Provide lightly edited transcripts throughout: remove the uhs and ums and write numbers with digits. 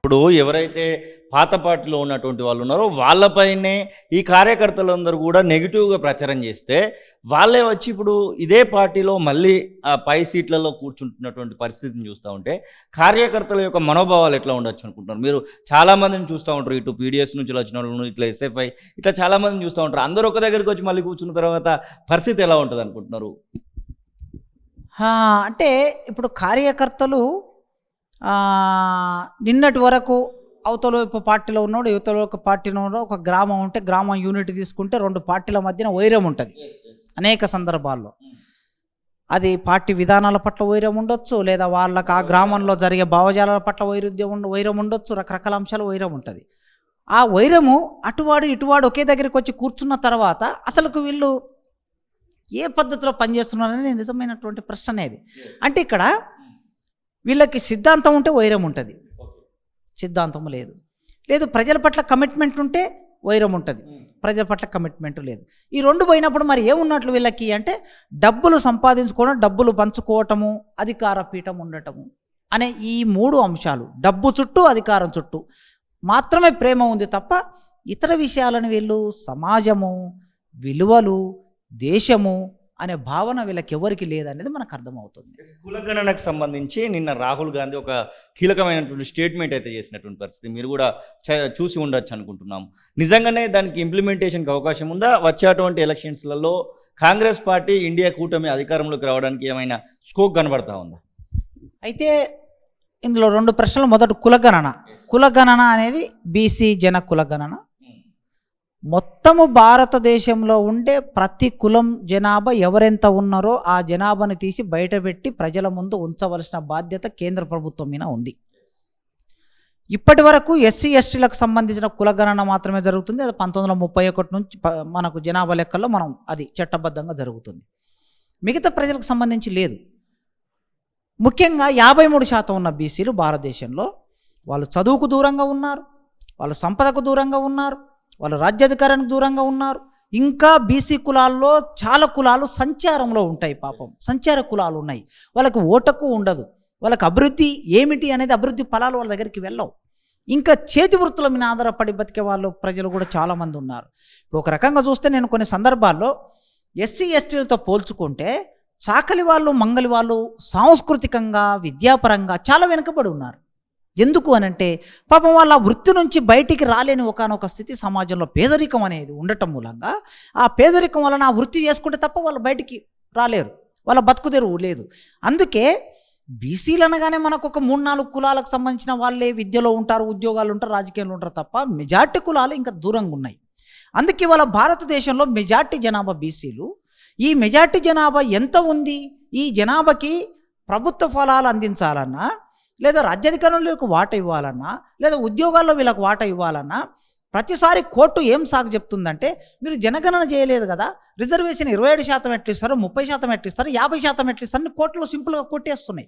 ఇప్పుడు ఎవరైతే పాత పార్టీలో ఉన్నటువంటి వాళ్ళు ఉన్నారో వాళ్ళపైనే ఈ కార్యకర్తలందరూ కూడా నెగిటివ్గా ప్రచారం చేస్తే వాళ్ళే వచ్చి ఇప్పుడు ఇదే పార్టీలో మళ్ళీ ఆ పై సీట్లలో కూర్చుంటున్నటువంటి పరిస్థితిని చూస్తూ ఉంటే కార్యకర్తల యొక్క మనోభావాలు ఎట్లా ఉండొచ్చు అనుకుంటున్నారు? మీరు చాలామందిని చూస్తూ ఉంటారు, ఇటు పీడిఎస్ నుంచి వచ్చిన వాళ్ళు, ఇట్లా ఎస్ఎఫ్ఐ, ఇట్లా చాలామందిని చూస్తూ ఉంటారు. అందరూ ఒక దగ్గరికి వచ్చి మళ్ళీ కూర్చున్న తర్వాత పరిస్థితి ఎలా ఉంటుంది అనుకుంటున్నారు? అంటే ఇప్పుడు కార్యకర్తలు నిన్నటి వరకు అవతల వైపు పార్టీలో ఉన్నాడు, యువతల వైపు పార్టీలో ఉన్నాడు. ఒక గ్రామం ఉంటే గ్రామం యూనిట్ తీసుకుంటే రెండు పార్టీల మధ్యన వైరం ఉంటుంది అనేక సందర్భాల్లో. అది పార్టీ విధానాల పట్ల వైరం ఉండొచ్చు, లేదా వాళ్ళకి ఆ గ్రామంలో జరిగే భావజాలాల పట్ల వైరం ఉండొచ్చు, రకరకాల అంశాలు వైరం ఉంటుంది. ఆ వైరము అటువాడు ఇటువాడు ఒకే దగ్గరికి వచ్చి కూర్చున్న తర్వాత అసలుకు వీళ్ళు ఏ పద్ధతిలో పనిచేస్తున్నారనేది నిజమైనటువంటి ప్రశ్న అనేది. అంటే ఇక్కడ వీళ్ళకి సిద్ధాంతం ఉంటే వైరం ఉంటుంది, సిద్ధాంతం లేదు ప్రజల పట్ల కమిట్మెంట్ ఉంటే వైరం ఉంటుంది, ప్రజల పట్ల కమిట్మెంట్ లేదు. ఈ రెండు పోయినప్పుడు మరి ఏమున్నట్లు వీళ్ళకి అంటే డబ్బులు సంపాదించుకోవడం, డబ్బులు పంచుకోవటము, అధికార పీఠం ఉండటము అనే ఈ మూడు అంశాలు, డబ్బు చుట్టూ అధికారం చుట్టూ మాత్రమే ప్రేమ ఉంది తప్ప ఇతర విషయాలను వీళ్ళు సమాజము, విలువలు, దేశము అనే భావన వీళ్ళకి ఎవరికి లేదనేది మనకు అర్థమవుతుంది. కులగణనకు సంబంధించి నిన్న రాహుల్ గాంధీ ఒక కీలకమైనటువంటి స్టేట్మెంట్ అయితే చేసినటువంటి పరిస్థితి మీరు కూడా చూసి ఉండొచ్చు అనుకుంటున్నాము. నిజంగానే దానికి ఇంప్లిమెంటేషన్కి అవకాశం ఉందా? వచ్చేటువంటి ఎలక్షన్స్లలో కాంగ్రెస్ పార్టీ ఇండియా కూటమి అధికారంలోకి రావడానికి ఏమైనా స్కోప్ కనబడతా ఉందా? అయితే ఇందులో రెండు ప్రశ్నలు. మొదటి కులగణన అనేది బీసీ జన కులగణన. మొత్తము భారతదేశంలో ఉండే ప్రతి కులం జనాభా ఎవరెంత ఉన్నారో ఆ జనాభాని తీసి బయటపెట్టి ప్రజల ముందు ఉంచవలసిన బాధ్యత కేంద్ర ప్రభుత్వం మీద ఉంది. ఇప్పటి వరకు ఎస్సీ ఎస్టీలకు సంబంధించిన కులగణన మాత్రమే జరుగుతుంది. అది 1931 నుంచి మనకు జనాభా లెక్కల్లో అది చట్టబద్ధంగా జరుగుతుంది. మిగతా ప్రజలకు సంబంధించి లేదు. ముఖ్యంగా 53% ఉన్న బీసీలు భారతదేశంలో వాళ్ళు చదువుకు దూరంగా ఉన్నారు, వాళ్ళు సంపదకు దూరంగా ఉన్నారు, వాళ్ళు రాజ్యాధికారానికి దూరంగా ఉన్నారు. ఇంకా బీసీ కులాల్లో చాలా కులాలు సంచారంలో ఉంటాయి. పాపం సంచార కులాలు ఉన్నాయి, వాళ్ళకి ఓటకు ఉండదు, వాళ్ళకి అభివృద్ధి ఏమిటి అనేది అభివృద్ధి ఫలాలు వాళ్ళ దగ్గరికి వెళ్ళవు. ఇంకా చేతి వృత్తుల మీద ఆధారపడి బతికే వాళ్ళు ప్రజలు కూడా చాలామంది ఉన్నారు. ఇప్పుడు ఒక రకంగా చూస్తే నేను కొన్ని సందర్భాల్లో ఎస్సీ ఎస్టీలతో పోల్చుకుంటే చాకలి వాళ్ళు, మంగలి వాళ్ళు సాంస్కృతికంగా, విద్యాపరంగా చాలా వెనుకబడి ఉన్నారు. ఎందుకు అనంటే పాపం వాళ్ళ వృత్తి నుంచి బయటికి రాలేని ఒకానొక స్థితి సమాజంలో పేదరికం అనేది ఉండటం మూలంగా ఆ పేదరికం వలన ఆ వృత్తి చేసుకుంటే తప్ప వాళ్ళు బయటికి రాలేరు, వాళ్ళ బతుకుదెరువు లేదు. అందుకే బీసీలు అనగానే మనకు ఒక 3-4 కులాలకు సంబంధించిన వాళ్ళే విద్యలో ఉంటారు, ఉద్యోగాలు ఉంటారు, రాజకీయాలు ఉంటారు తప్ప మెజార్టీ కులాలు ఇంకా దూరంగా ఉన్నాయి. అందుకే వాళ్ళ భారతదేశంలో మెజార్టీ జనాభా బీసీలు. ఈ మెజార్టీ జనాభా ఎంత ఉంది? ఈ జనాభాకి ప్రభుత్వ ఫలాలు అందించాలన్నా, లేదా రాజ్యాధికారంలో వీళ్ళకి వాటా ఇవ్వాలన్నా, లేదా ఉద్యోగాల్లో వీళ్ళకి వాటా ఇవ్వాలన్నా ప్రతిసారి కోర్టు ఏం సాగు చెప్తుందంటే మీరు జనగణన చేయలేదు కదా, రిజర్వేషన్ 27% ఎట్లిస్తారు, 30% ఎట్లిస్తారు, 50% ఎట్లిస్తారు అని కోర్టులో సింపుల్గా కొట్టేస్తున్నాయి.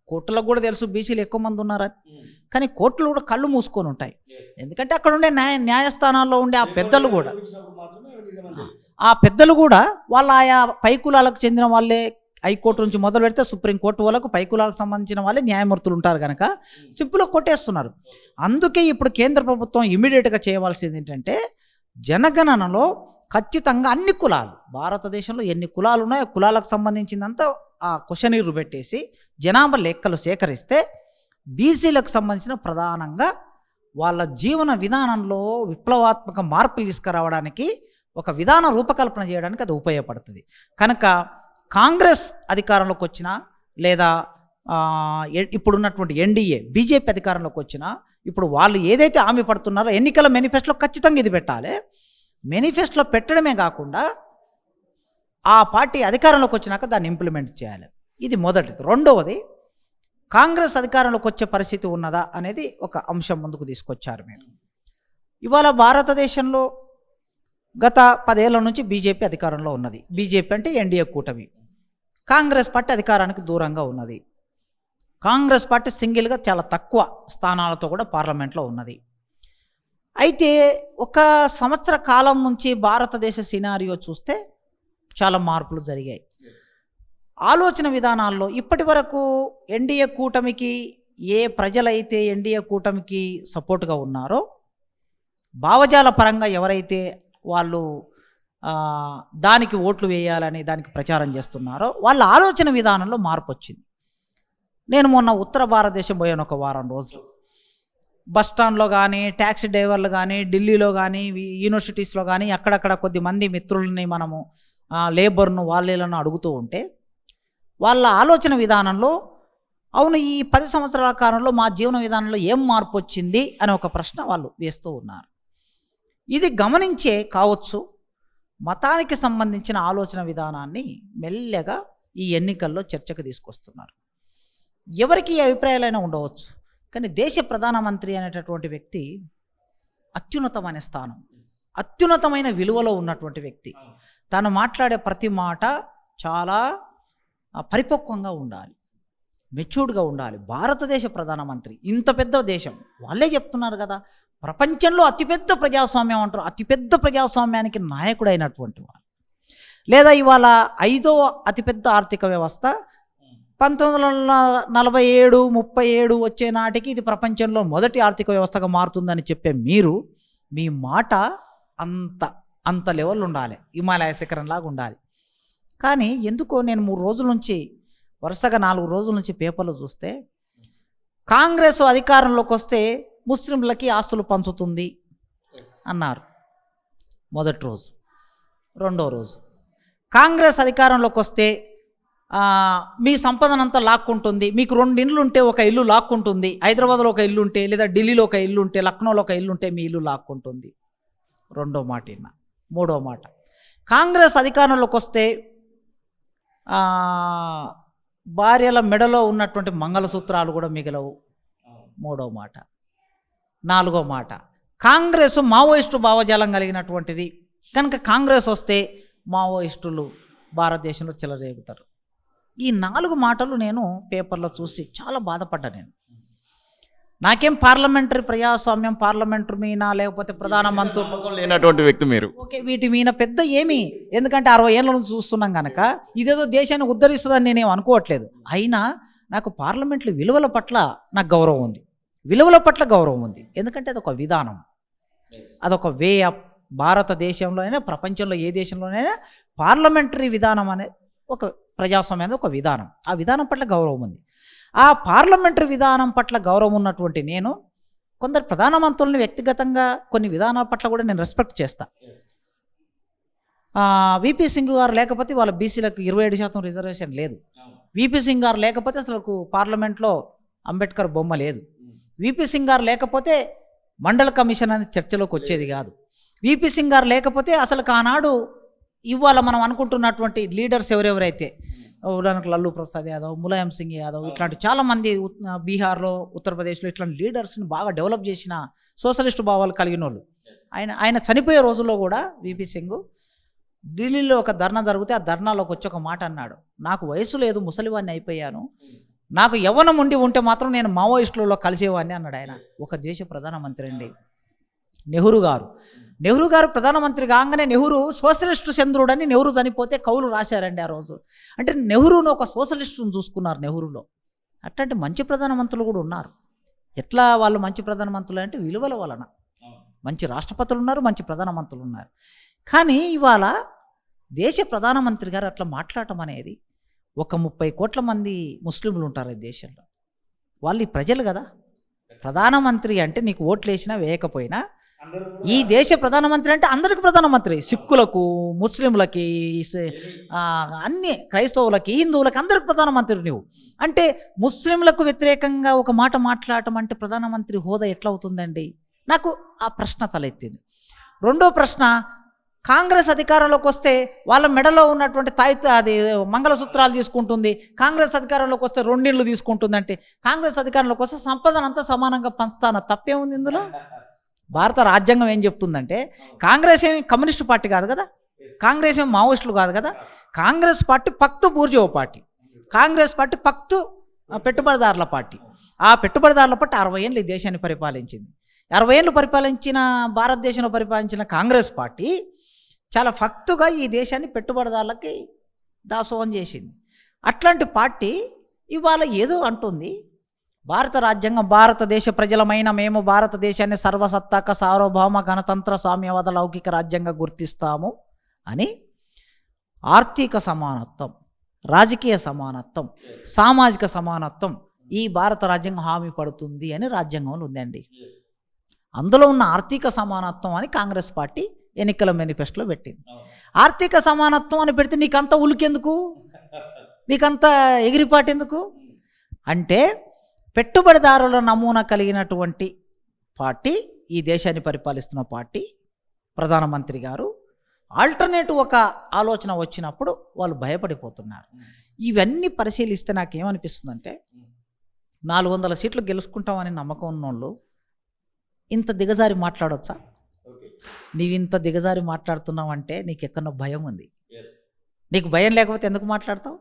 కోర్టులకు కూడా తెలుసు బీసీలు ఎక్కువ మంది ఉన్నారని, కానీ కోర్టులు కూడా కళ్ళు మూసుకొని ఉంటాయి. ఎందుకంటే అక్కడ ఉండే న్యాయస్థానాల్లో ఉండే ఆ పెద్దలు కూడా వాళ్ళ ఆయా పై కులాలకు చెందిన వాళ్ళే. హైకోర్టు నుంచి మొదలు పెడితే సుప్రీంకోర్టు వాళ్ళకు పై కులాలకు సంబంధించిన వాళ్ళే న్యాయమూర్తులు ఉంటారు కనుక సింపుల్గా కొట్టేస్తున్నారు. అందుకే ఇప్పుడు కేంద్ర ప్రభుత్వం ఇమీడియట్గా చేయవలసింది ఏంటంటే జనగణనలో ఖచ్చితంగా అన్ని కులాలు, భారతదేశంలో ఎన్ని కులాలు ఉన్నాయో కులాలకు సంబంధించిందంతా ఆ క్వశ్చనీరు పెట్టేసి జనాభా లెక్కలు సేకరిస్తే బీసీలకు సంబంధించిన ప్రధానంగా వాళ్ళ జీవన విధానంలో విప్లవాత్మక మార్పులు తీసుకురావడానికి, ఒక విధాన రూపకల్పన చేయడానికి అది ఉపయోగపడుతుంది. కనుక కాంగ్రెస్ అధికారంలోకి వచ్చినా, లేదా ఇప్పుడున్నటువంటి ఎన్డీఏ బీజేపీ అధికారంలోకి వచ్చినా, ఇప్పుడు వాళ్ళు ఏదైతే హామీ పడుతున్నారో ఎన్నికల మేనిఫెస్టోలో ఖచ్చితంగా ఇది పెట్టాలి. మేనిఫెస్టోలో పెట్టడమే కాకుండా ఆ పార్టీ అధికారంలోకి వచ్చినాక దాన్ని ఇంప్లిమెంట్ చేయాలి. ఇది మొదటిది. రెండవది, కాంగ్రెస్ అధికారంలోకి వచ్చే పరిస్థితి ఉన్నదా అనేది ఒక అంశం ముందుకు తీసుకొచ్చారు మీరు. ఇవాళ భారతదేశంలో గత 10 ఏళ్ల నుంచి బీజేపీ అధికారంలో ఉన్నది. బీజేపీ అంటే ఎన్డీఏ కూటమి. కాంగ్రెస్ పార్టీ అధికారానికి దూరంగా ఉన్నది. కాంగ్రెస్ పార్టీ సింగిల్గా చాలా తక్కువ స్థానాలతో కూడా పార్లమెంట్లో ఉన్నది. అయితే ఒక సంవత్సర కాలం నుంచి భారతదేశ సినారియో చూస్తే చాలా మార్పులు జరిగాయి. ఆలోచన విధానాల్లో ఇప్పటి వరకు ఎన్డీఏ కూటమికి ఏ ప్రజలైతే ఎన్డీఏ కూటమికి సపోర్ట్గా ఉన్నారో, భావజాల పరంగా ఎవరైతే వాళ్ళు దానికి ఓట్లు వేయాలని దానికి ప్రచారం చేస్తున్నారో వాళ్ళ ఆలోచన విధానంలో మార్పు వచ్చింది. నేను మొన్న ఉత్తర భారతదేశం పోయాను ఒక వారం రోజులు. బస్ స్టాండ్లో కానీ, ట్యాక్సీ డ్రైవర్లు కానీ, ఢిల్లీలో కానీ, యూనివర్సిటీస్లో కానీ అక్కడక్కడ కొద్దిమంది మిత్రులని మనము లేబర్ను వాళ్ళను అడుగుతూ ఉంటే వాళ్ళ ఆలోచన విధానంలో అవును ఈ 10 సంవత్సరాల కాలంలో మా జీవన విధానంలో ఏం మార్పు వచ్చింది అనే ఒక ప్రశ్న వాళ్ళు వేస్తూ ఉన్నారు. ఇది గమనించే కావచ్చు మతానికి సంబంధించిన ఆలోచన విధానాన్ని మెల్లగా ఈ ఎన్నికల్లో చర్చకు తీసుకొస్తున్నారు. ఎవరికి ఏ అభిప్రాయాలైనా ఉండవచ్చు, కానీ దేశ ప్రధానమంత్రి అనేటటువంటి వ్యక్తి అత్యున్నతమైన స్థానం, అత్యున్నతమైన విలువలో ఉన్నటువంటి వ్యక్తి. తాను మాట్లాడే ప్రతి మాట చాలా పరిపక్వంగా ఉండాలి, మెచ్యూర్డ్గా ఉండాలి. భారతదేశ ప్రధానమంత్రి, ఇంత పెద్ద దేశం, వాళ్ళే చెప్తున్నారు కదా ప్రపంచంలో అతిపెద్ద ప్రజాస్వామ్యం అంటారు. అతిపెద్ద ప్రజాస్వామ్యానికి నాయకుడు అయినటువంటి వారు, లేదా ఇవాళ 5వ అతిపెద్ద ఆర్థిక వ్యవస్థ 1947, 37 వచ్చే నాటికి ఇది ప్రపంచంలో మొదటి ఆర్థిక వ్యవస్థగా మారుతుందని చెప్పే మీరు, మీ మాట అంత లెవెల్ ఉండాలి, హిమాలయ శిఖరంలాగా ఉండాలి. కానీ ఎందుకో నేను 3 రోజుల నుంచి వరుసగా 4 రోజుల నుంచి పేపర్లు చూస్తే కాంగ్రెస్ అధికారంలోకి వస్తే ముస్లింలకి ఆస్తులు పంచుతుంది అన్నారు మొదటి రోజు. రెండో రోజు కాంగ్రెస్ అధికారంలోకి వస్తే మీ సంపదనంతా లాక్కుంటుంది, మీకు 2 ఇండ్లు ఉంటే ఒక ఇల్లు లాక్కుంటుంది, హైదరాబాద్లో ఒక ఇల్లు ఉంటే లేదా ఢిల్లీలో ఒక ఇల్లు ఉంటే లక్నోలో ఒక ఇల్లు ఉంటే మీ ఇల్లు లాక్కుంటుంది. రెండో మాట విన్నా. మూడో మాట, కాంగ్రెస్ అధికారంలోకి వస్తే భార్యల మెడలో ఉన్నటువంటి మంగళసూత్రాలు కూడా మిగలవు. మూడో మాట. నాలుగో మాట, కాంగ్రెస్ మావోయిస్టు భావజాలం కలిగినటువంటిది కనుక కాంగ్రెస్ వస్తే మావోయిస్టులు భారతదేశంలో చెలరేగుతారు. ఈ 4 మాటలు నేను పేపర్లో చూసి చాలా బాధపడ్డా. నాకేం పార్లమెంటరీ ప్రజాస్వామ్యం, పార్లమెంటరీ మీన లేకపోతే ప్రధానమంత్రి లేనటువంటి వ్యక్తి మీరు, ఓకే, వీటి మీన పెద్ద ఏమి, ఎందుకంటే 60 ఏళ్ళ నుంచి చూస్తున్నాం కనుక ఇదేదో దేశాన్ని ఉద్ధరిస్తుందని నేనేం అనుకోవట్లేదు. అయినా నాకు పార్లమెంట్లో విలువల పట్ల నాకు గౌరవం ఉంది, విలువల పట్ల గౌరవం ఉంది. ఎందుకంటే అదొక విధానం, అదొక వే ఆఫ్. భారతదేశంలోనైనా ప్రపంచంలో ఏ దేశంలోనైనా పార్లమెంటరీ విధానం అనే ఒక ప్రజాస్వామ్యం అనేది ఒక విధానం. ఆ విధానం పట్ల గౌరవం ఉంది. ఆ పార్లమెంటరీ విధానం పట్ల గౌరవం ఉన్నటువంటి నేను కొందరు ప్రధానమంత్రులను వ్యక్తిగతంగా కొన్ని విధానాల పట్ల కూడా నేను రెస్పెక్ట్ చేస్తా. విపి సింగ్ గారు లేకపోతే వాళ్ళ బీసీలకు 27% రిజర్వేషన్ లేదు. విపి సింగ్ గారు లేకపోతే అసలు పార్లమెంట్లో అంబేద్కర్ బొమ్మ లేదు. విపి సింగ్ గారు లేకపోతే మండల కమిషన్ అనేది చర్చలోకి వచ్చేది కాదు. విపి సింగ్ గారు లేకపోతే అసలు ఆనాడు ఇవాళ మనం అనుకుంటున్నటువంటి లీడర్స్ ఎవరెవరైతే, ఉదాహరణకు లల్లూ ప్రసాద్ యాదవ్, ములాయం సింగ్ యాదవ్, ఇట్లాంటి చాలామంది బీహార్లో, ఉత్తరప్రదేశ్లో ఇట్లాంటి లీడర్స్ని బాగా డెవలప్ చేసిన సోషలిస్టు భావాలు కలిగిన వాళ్ళు. ఆయన చనిపోయే రోజుల్లో కూడా విపి సింగ్ ఢిల్లీలో ఒక ధర్నా జరిగితే ఆ ధర్నాలోకి వచ్చి ఒక మాట అన్నాడు, నాకు వయసు లేదు, ముసలివాడిని అయిపోయాను, నాకు యవ్వనం ఉంటే మాత్రం నేను మావోయిస్టులలో కలిసేవాడిని అన్నాడు. ఆయన ఒక దేశ ప్రధానమంత్రి అండి. నెహ్రూ గారు ప్రధానమంత్రి కాగానే నెహ్రూ సోషలిస్టు చంద్రుడని నెహ్రూ చనిపోతే కవులు రాశారండి ఆ రోజు. అంటే నెహ్రూను ఒక సోషలిస్టును చూసుకున్నారు నెహ్రూలో. అట్లాంటి మంచి ప్రధానమంత్రులు కూడా ఉన్నారు. ఎట్లా వాళ్ళు మంచి ప్రధానమంత్రులు అంటే విలువల వలన. మంచి రాష్ట్రపతులు ఉన్నారు, మంచి ప్రధానమంత్రులు ఉన్నారు. కానీ ఇవాళ దేశ ప్రధానమంత్రి గారు అట్లా మాట్లాడటం అనేది, ఒక 30 కోట్ల మంది ముస్లింలు ఉంటారు ఈ దేశంలో, వాళ్ళు ఈ ప్రజలు కదా. ప్రధానమంత్రి అంటే నీకు ఓట్లు వేసినా వేయకపోయినా ఈ దేశ ప్రధానమంత్రి అంటే అందరికి ప్రధానమంత్రి, సిక్కులకు, ముస్లింలకి, అన్ని క్రైస్తవులకి, హిందువులకి, అందరికి ప్రధానమంత్రి నువ్వు. అంటే ముస్లింలకు వ్యతిరేకంగా ఒక మాట మాట్లాడటం అంటే ప్రధానమంత్రి హోదా ఎట్లా అవుతుందండి? నాకు ఆ ప్రశ్న తలెత్తింది. రెండో ప్రశ్న, కాంగ్రెస్ అధికారంలోకి వస్తే వాళ్ళ మెడలో ఉన్నటువంటి అది మంగళసూత్రాలు తీసుకుంటుంది, కాంగ్రెస్ అధికారంలోకి వస్తే 2 ఇళ్ళు తీసుకుంటుందంటే, కాంగ్రెస్ అధికారంలోకి వస్తే సంపదనంతా సమానంగా పంచుతాన, తప్పే ఉంది ఇందులో? భారత రాజ్యాంగం ఏం చెప్తుందంటే, కాంగ్రెస్ ఏమి కమ్యూనిస్టు పార్టీ కాదు కదా, కాంగ్రెస్ ఏమి మావోయిస్టులు కాదు కదా. కాంగ్రెస్ పార్టీ పక్తు బూర్జోవ పార్టీ, కాంగ్రెస్ పార్టీ పక్తు పెట్టుబడిదారుల పార్టీ. ఆ పెట్టుబడిదారుల పార్టీ 60 ఏళ్ళు ఈ దేశాన్ని పరిపాలించింది. 60 ఏళ్ళు పరిపాలించిన భారతదేశంలో పరిపాలించిన కాంగ్రెస్ పార్టీ చాలా ఫక్తుగా ఈ దేశాన్ని పెట్టుబడిదారులకి దాసోహం చేసింది. అట్లాంటి పార్టీ ఇవాళ ఏదో అంటుంది, భారత రాజ్యాంగం భారతదేశ ప్రజలమైన మేము భారతదేశాన్ని సర్వసత్తాక సార్వభౌమ గణతంత్ర సామ్యవాద లౌకిక రాజ్యంగా గుర్తిస్తాము అని ఆర్థిక సమానత్వం, రాజకీయ సమానత్వం, సామాజిక సమానత్వం ఈ భారత రాజ్యాంగం హామీ పడుతుంది అని రాజ్యాంగంలో ఉందండి. అందులో ఉన్న ఆర్థిక సమానత్వం అని కాంగ్రెస్ పార్టీ ఎన్నికల మేనిఫెస్టోలో పెట్టింది. ఆర్థిక సమానత్వం అని పెడితే నీకంత ఉలికెందుకు, నీకంత ఎగిరిపాటు ఎందుకు అంటే, పెట్టుబడిదారుల నమూనా కలిగినటువంటి పార్టీ ఈ దేశాన్ని పరిపాలిస్తున్న పార్టీ, ప్రధానమంత్రి గారు ఆల్టర్నేటివ్ ఒక ఆలోచన వచ్చినప్పుడు వాళ్ళు భయపడిపోతున్నారు. ఇవన్నీ పరిశీలిస్తే నాకేమనిపిస్తుందంటే, 400 సీట్లు గెలుచుకుంటామని నమ్మకం ఉన్నోళ్ళు ఇంత దిగజారి మాట్లాడొచ్చా? నీవు ఇంత దిగజారి మాట్లాడుతున్నావంటే నీకు ఎక్కడో భయం ఉంది. నీకు భయం లేకపోతే ఎందుకు మాట్లాడతావు?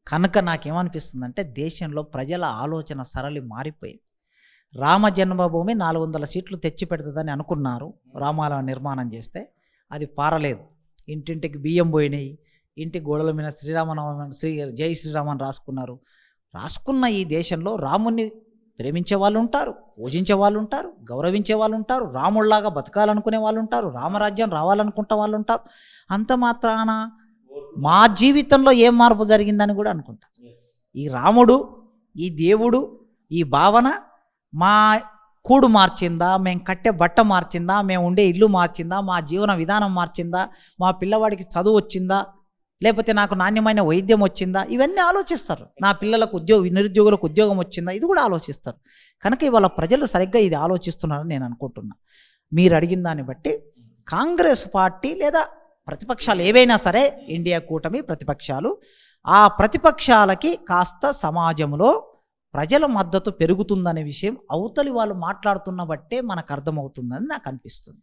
కనుక నాకేమనిపిస్తుందంటే, దేశంలో ప్రజల ఆలోచన సరళి మారిపోయింది. రామ జన్మభూమి 400 సీట్లు తెచ్చి పెడుతుందని అనుకున్నారు. రామాలయం నిర్మాణం చేస్తే అది పారలేదు. ఇంటింటికి బియ్యం పోయినాయి, ఇంటి గోడల మీద జై శ్రీరామని రాసుకున్న ఈ దేశంలో రాముణ్ణి ప్రేమించే వాళ్ళు ఉంటారు, పూజించే వాళ్ళు ఉంటారు, గౌరవించే వాళ్ళు ఉంటారు, రాముళ్లాగా బతకాలనుకునే వాళ్ళు ఉంటారు, రామరాజ్యం రావాలనుకుంటే వాళ్ళు ఉంటారు. అంత మాత్రాన మా జీవితంలో ఏం మార్పు జరిగిందని కూడా అనుకుంటా. ఈ రాముడు, ఈ దేవుడు, ఈ భావన మా కూడు మార్చిందా, మేము కట్టే బట్ట మార్చిందా, మేము ఉండే ఇల్లు మార్చిందా, మా జీవన విధానం మార్చిందా, మా పిల్లవాడికి చదువు వచ్చిందా, లేకపోతే నాకు నాణ్యమైన వైద్యం వచ్చిందా, ఇవన్నీ ఆలోచిస్తారు. నా పిల్లలకు నిరుద్యోగులకు ఉద్యోగం వచ్చిందా, ఇది కూడా ఆలోచిస్తారు. కనుక ఇవాళ ప్రజలు సరిగ్గా ఇది ఆలోచిస్తున్నారని నేను అనుకుంటున్నా. మీరు అడిగిన దాన్ని బట్టి కాంగ్రెస్ పార్టీ లేదా ప్రతిపక్షాలు ఏవైనా సరే, ఇండియా కూటమి ప్రతిపక్షాలు, ఆ ప్రతిపక్షాలకి కాస్త సమాజంలో ప్రజల మద్దతు పెరుగుతుందనే విషయం అవతలి వాళ్ళు మాట్లాడుతున్న బట్టే మనకు అర్థమవుతుందని నాకు అనిపిస్తుంది.